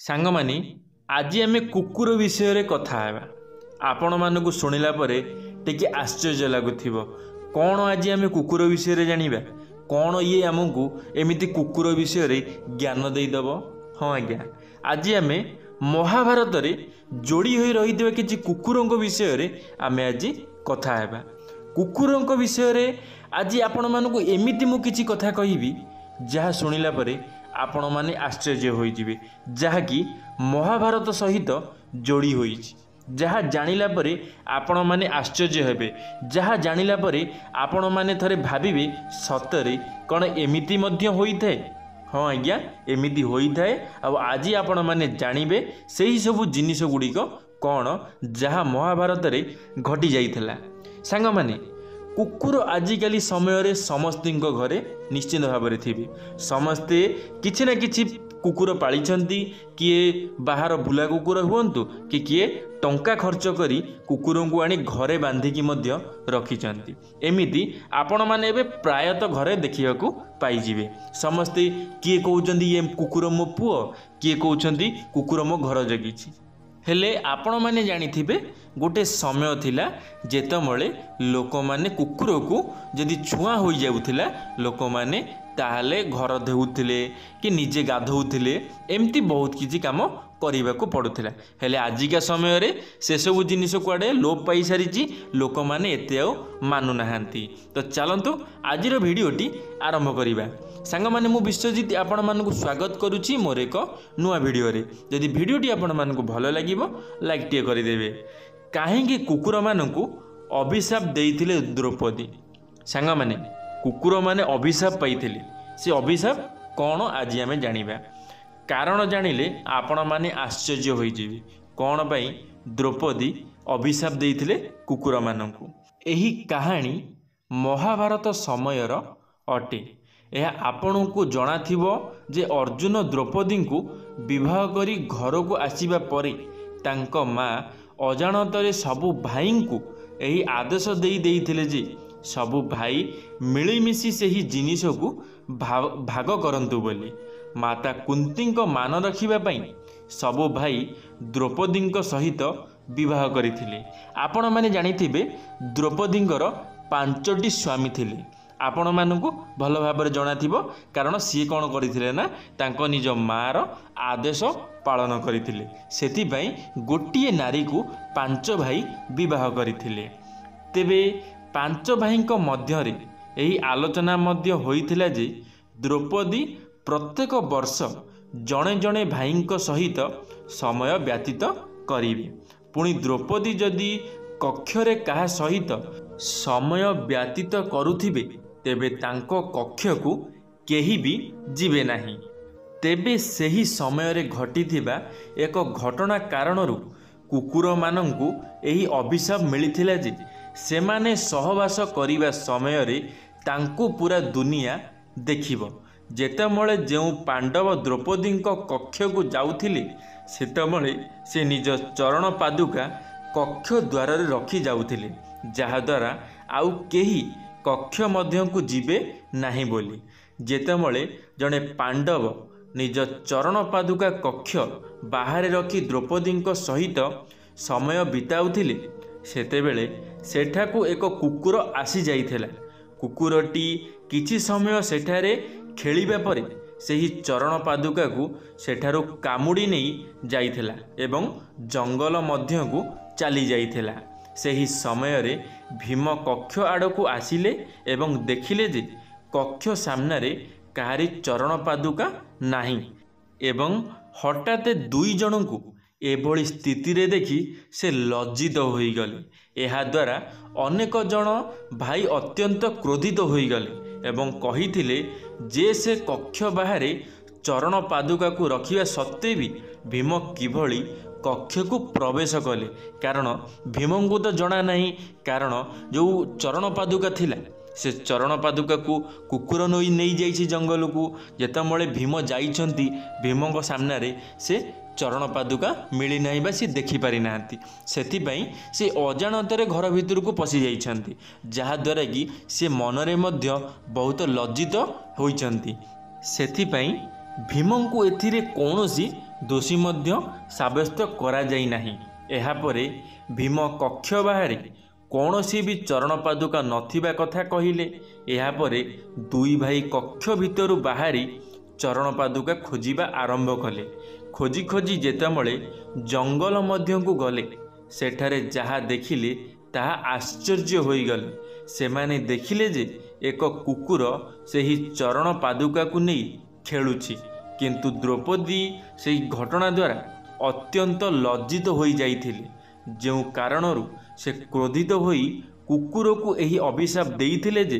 सांगमानी आज आम कुकुर विषय कथा हेबा। आपण मानकु शुणिला परे टिके आश्चर्य लगुथिबो। कौन आज आम कुकुर विषय जानिबा? कौन ये आमको एमिति कुकुर विषय ज्ञान देदेव? हाँ आज्ञा, आज आम महाभारत रे जोड़ी होई रही किसी कुकुरों विषय आम आज कथा हेबा। कुकुरों विषय रे आज आपण मानकु एमिति मु किछि कथा कहिबी जहाँ शुणिला परे आपण माने आश्चर्य होइजिबे, जहाँकि महाभारत सहित जोड़ी होइछि। जहाँ जानिला परे आपण माने आश्चर्य हेबे, जहाँ जानिला परे आपण माने थरे भाबिबे सतरे कौन एमिति मध्य होइथाए। हाँ आज्ञा, एमिति होइथाए। आ आज आपण माने जानिबे सेही सबु जिनिस गुड़िक कौन जहाँ महाभारत रे घटी जाइथिला। सांग माने कुकुर आजिकाली समय रे समस्तिंक घरे निश्चित भाव में थे। समस्ते किछि ना किछि कुकुर पालिछंती। किए बाहर बुला कुकुर हुंतु कि किए टंका खर्च करी कुकुरों को आनी घरे बांधिकी मध्य रखिछंती। एमिति आपण माने एबे प्रायतः घरे देखिया को पाइजिबे। समस्ते किए कहउछंती ये कुकुर मो पुओ, किए कहउछंती कुकुर मो घर जगिछि। हेले आपण माने जानिथिबे गोटे समय थिला जेतमळे लोक माने कुकुर को जदि छुआ हो जाउथिला लोक माने ताहले घर धोउथिले कि निजे गाधोउथिले, एमती बहुत किछि काम करबा को पड़ुथिला। हेले आजिका समय रे से सब जिनिस कुआडे लोप पाई सारिछि, लोक माने एते आ मानु नाहांती। तो चलंतु आजिर भिडियोटी आरंभ करिबा। सांग माने मु विश्वजित आपण मानकु स्वागत करूछि मोर एक नुआ भिडियो रे। जदि भिडियोटी आपण मानकु भलो लागिबो लाइक टिए करि देबे। काहेकि कुकुर मानकु अभिशाप देइथिले द्रौपदी? सांग माने कुकुर माने अभिशाप पाइथिले। से अभिशाप कौन आज आमे जानिबा। कारण जानिले आपण माने आश्चर्य होई जिवे। कौन पई द्रौपदी अभिशाप देइथिले कुकुर मानकु? एही कहानी महाभारत समयर अटे। यह आपण को जना थिबो जे अर्जुन द्रौपदी को विवाह करी घर को आसीबा परे तांको माँ अजाणतरे सबु भाई को यही आदेश देइथिले जे सबु भाई मिलीमिशी सेही जिनिस को भाग करंतु बोली। माता कुंती मान रखिबा पई सबु भाई द्रौपदी सहित विवाह करथिले। आपण माने जानिथिबे द्रौपदींकर 5टी स्वामी थिले। आपण मानकु भल भाव जना थिबो, कारण सी कौन करथिले ना तांको निज मार आदेश पालन करथिले। सेति पई गोटिए नारी को 5 भाई विवाह करथिले। तेबे 5 भाई मध्य रे एही आलोचना मध्य होइथिला जे द्रौपदी प्रत्येक वर्ष जणे जणे भाई सहित समय व्यतीत करिवे। पुणी द्रौपदी जदि कक्षरे कहा सहित समय व्यतीत करुथिबे तेबे तांको कक्ष को केही भी जीवे नाही। तेबे सेही समय रे घटिथिबा एक घटना कारणरू कुकुर मानंकु एही अभिशाप मिलिथिला जे सेमाने सहवास करिबा समय रे तांको पूरा दुनिया देखिबो। जेतमळे जेउ पांडव द्रौपदी कक्ष को जाउथिले सेतमळे से निज चरण पादुका कक्ष द्वार रे रखी जाउथिले, जहा द्वारा आउ केही कक्ष मध्य को जीवे नाही बोली। जेतमळे जणे पांडव निज चरण पादुका कक्ष बाहर रखी द्रौपदी सहित समय बिताउथिले सेतेबेले सेठाकू एक कुकुर आसी जाइथिला। कुकुरटी किछि समय सेठारे खेलिबा परे सेही चरण पादुका को सेठारु कामुड़ी नहीं जाइथिला एवं जंगल मध्य को चली जाइथिला। सेही समय रे भीम कक्ष आड़ को आसिले एवं देखिले जे कक्ष सामने काहारी चरण पादुका नाही एवं हठात 2 जन को एभली स्थिति रे देखी से लज्जित होई गले। एहा द्वारा अनेक जन भाई अत्यंत क्रोधित होई गले एवं कहिथिले जे से कक्ष बाहर चरण पादुका को रखिया सत्वे भी भीम किभली कक्ष को प्रवेश कले। कारण भीम को तो जना नहीं, कारण जो चरण पादुका थिला से चरण पादुका को कुकुर नहीं जाइछि जंगल को। जेतमळे भीम जाइछंती भीम को सामने रे से चरण पादुका मिली नाही बा से देखि पारि नांती। सेति पई से अजाणतरे घर भितर को पसि जाइछंती, जहा द्वारा कि से मनरे मध्य बहुत लज्जित होइछंती। सेति पई भीम को एथिरे कौनसी दोषी मध्य साब्यस्त करा जाई नाही। एहापरे भीम कक्ष बाहरे कौनसी भी चरण पादुका नथिबा कथा कहिले। एहापरे दुई भाई कक्ष भितरु बाहरी चरण पादुका खोजिबा आरंभ कले। खोजी खोजी जेतेबेले जंगल मध्यकु गले सेठारे जहा देखिले ताहा आश्चर्य होइगले। सेमाने देखिले जे एक कुकुर सेही चरण पादुका को नहीं खेलुछि, किंतु द्रौपदी से घटना द्वारा अत्यंत लज्जित हो जाइथिले। जो कारणरू से क्रोधित होई कुकुर को यही अभिशाप देइथिले जे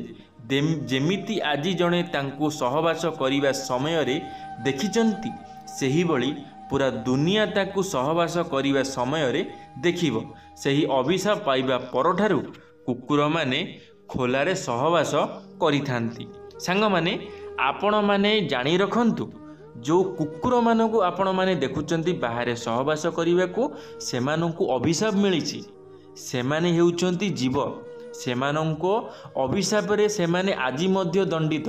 जेमिति आजी जड़े तांको सहवास करिबा समय रे देखिचंती सेही बळी पूरा दुनिया ताकू सहवास करिबा समय रे देखिबो। सेही अभिशाप पाइबा परठारु कुकुर माने खोलारे सहवास करिथांती। सांग माने आपण माने जानी रखंतु, जो कुकुर मानकु आपण माने देखुचंती बाहरे सहवास करिबाकू सेमानंकु अभिशाप मिलिछि। सेमाने हेउचंती जीव, सेमानंको अभिशाप रे सेमाने आजी मध्य दंडित।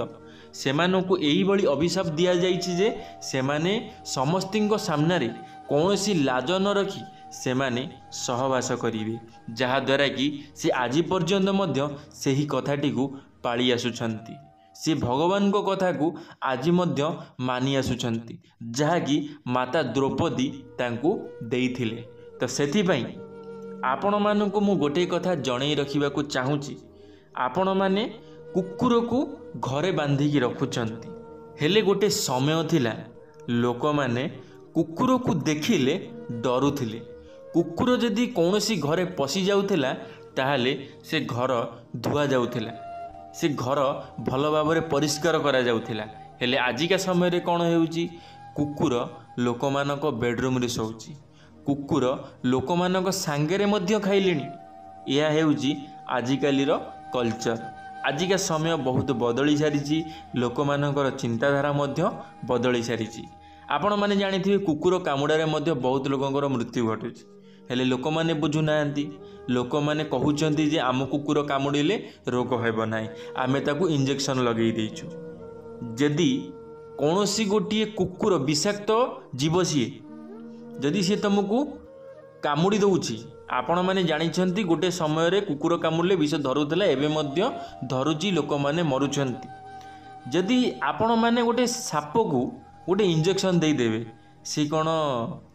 सेमानंकु एही बळी अभिशाप दिया जाइछि जे सेमाने समस्तिंको सामना रे कौनसी लाज न रखी सेमाने सहवास करिवे, जहा द्वारा कि से आजी पर्यंत मध्य सेही कथाटी को पाଳି आसुछंती। से भगवान को कथा को आज मध्य मानि आसुछंती, जहा कि माता द्रौपदी तांको देइथिले। तो सेथिपई आपण मानकु मु गोटे कथा जणई रखिबाकू चाहूची। आपण माने कुकुर को घरे बांधिकी रखुचंती, हेले गोटे समय थिला लोक माने कुकुर को देखिले डरुथिले। कुकुर जदि कौनसी घरे पशि जाउथिला ताहाले से घर धुआ जाउथिला, से घर भल भाव में परिष्कार करा जाउथिला। हेले आजिका समय रे कौन हेउची, कुकुर लोक मानक बेडरूम रे सोउची, कुकुर लोक मानक सांगेरे मध्य खाइलेनी। यह हेउची आजिकाली रो कल्चर। आजिका समय बहुत बदली सारी, लोक मानकर चिंताधारा मध्य बदली सारी। आपण माने जानिथिबे कुकुर कामुडारे मध्य बहुत लोकंकर मृत्यु घटुची, हेले लोक माने बुझु नांती। लोक माने कहउचंती जे आम कुकुर कामुडिले रोग हेबो नाही, आमे ताकू इंजेक्शन लगेई देइछु। जदि कौनसी गोटिए कुकुर विषाक्त जीव सी जदि सी तुमको कामुड़ी दउछि, आपण माने जानिछंती गोटे समय रे कुकुर कामुडले विष धरुथला, एबे मध्य धरुची, लोक माने मरुछंती। जदि आपण माने गोटे साप को गोटे इंजेक्शन दे देबे, सी कोन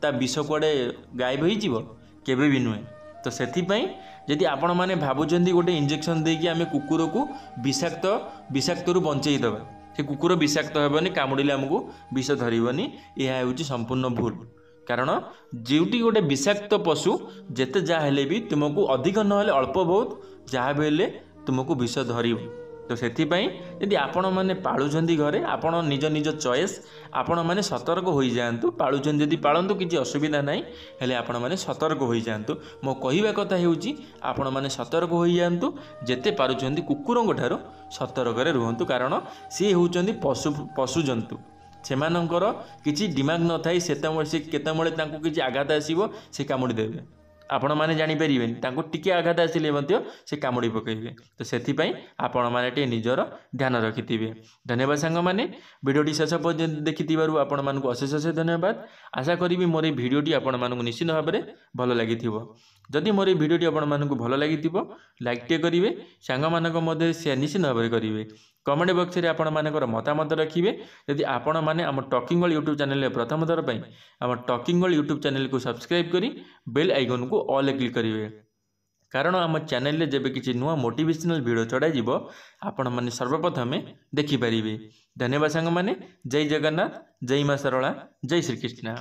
ता विष कोडे गायब होई जीवो, केबे भी नुहे। तो सेथिपई जदि आपण माने भाबुचंती गोटे इंजेक्शन देकी आमे कुकुर को विषाक्त रु बंचेई दबा, से कुकुर विषाक्त हेबनी, कामुडिले हमकु विष धरिबनी, यह हेउची संपूर्ण भूल। कारण जेउटी गोटे विषाक्त पशु जेते जा हेले भी तुमको अधिक नहेले अल्प बहुत जहाँ भी हेले तुमको विष धरिब। तो सेथिपई यदि आपण माने पालुचंती घरे, आपण निज निज चॉइस, आपण माने सतर्क होई जांतु। पालुचंती जदि पालंतु किछि असुविधा नाही, हेले आपण माने सतर्क होई जांतु। मो कहिबा कथा हेउची आपण माने सतर्क होई जांतु, जेते पारुचंती कुकुरंग ठारो सतर्क रे रुहंतु। कारण सी हेउचंती पशु जंतु, सेमानंकर किछि दिमाग न थाई, से केतेबेले तांको किछि आघात आसीबो से कामुडी देबे, आपण माने जानि परिबेनि, तांको टिके आघात आसिले मध्य से कामुडी पकइबे। तो सेथिपई आपण माने टे निजर ध्यान रखिथिबे। धन्यवाद सांग माने, वीडियोटी शेष पर्यंत देखिथिबारु आपण मानकु अशेष अशेष धन्यवाद। आशा करिबी मोर ए वीडियोटी आपण मानकु निश्चित भाव में भल लागिथिबो। जदि मोर ए वीडियोटी आपण मानकु भल लागिथिबो लाइक टे करिवे, सांग मानक मध्ये शेयर निश्चित भाव में करिवे। कमेंट बॉक्स रे आपण मानकर मतामत रखिए। यदि आपण माने आम टॉकिंग वर्ल्ड यूट्यूब चैनल रे प्रथम थर पई आम टॉकिंग वर्ल्ड यूट्यूब चैनल को सब्सक्राइब करी बेल आइकन को ऑल क्लिक करिवे, कारण आम चैनल रे जेबे किछि नुवा मोटिवेशनल वीडियो चढ़ा जिवो आपण माने सर्वप्रथम देखि परिबे। धन्यवाद सांग माने। जय जगन्नाथ, जय मां सरला, जय श्री कृष्ण।